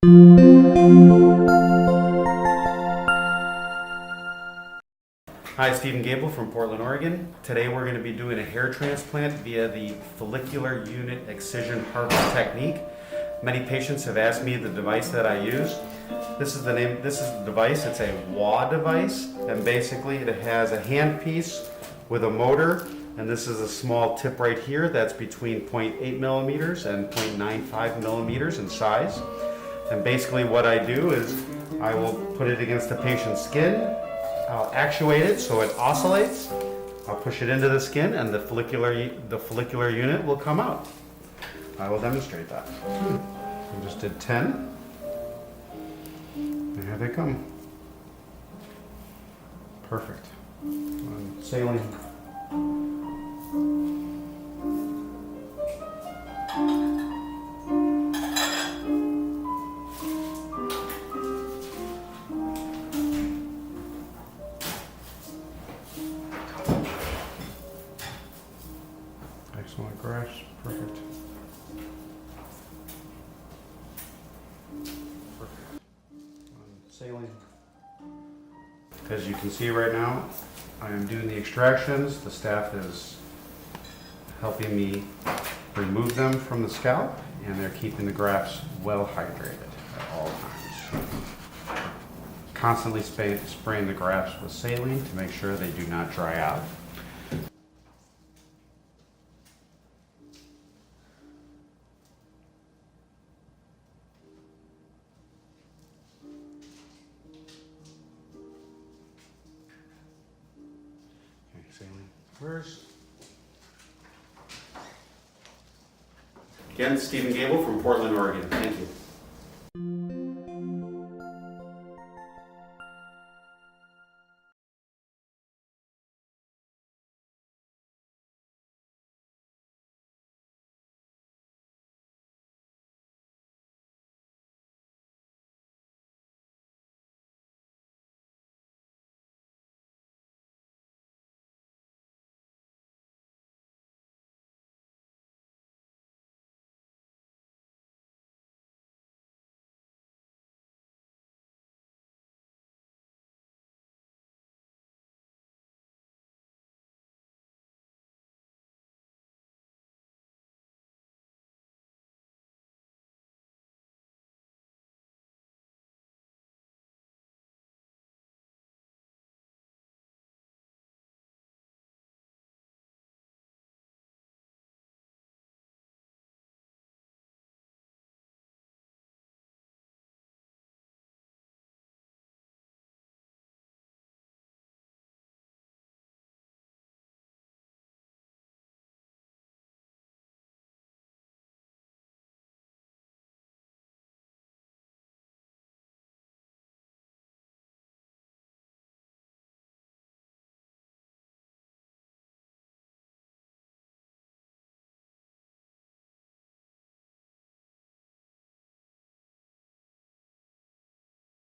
Hi, Stephen Gabel from Portland, Oregon. Today we're going to be doing a hair transplant via the follicular unit excision harvest technique. Many patients have asked me the device that I use. This is the device. It's a WAW device, and basically it has a handpiece with a motor, and this is a small tip right here that's between 0.8 millimeters and 0.95 millimeters in size. And basically what I do is I will put it against the patient's skin. I'll actuate it so it oscillates. I'll push it into the skin and the follicular unit will come out. I will demonstrate that. I just did 10. And here they come. Perfect. Saline. Excellent grafts, perfect. Saline. As you can see right now, I am doing the extractions. The staff is helping me remove them from the scalp, and they're keeping the grafts well hydrated at all times. Constantly spraying the grafts with saline to make sure they do not dry out. Where's... Again, Stephen Gabel from Portland, Oregon. Thank you.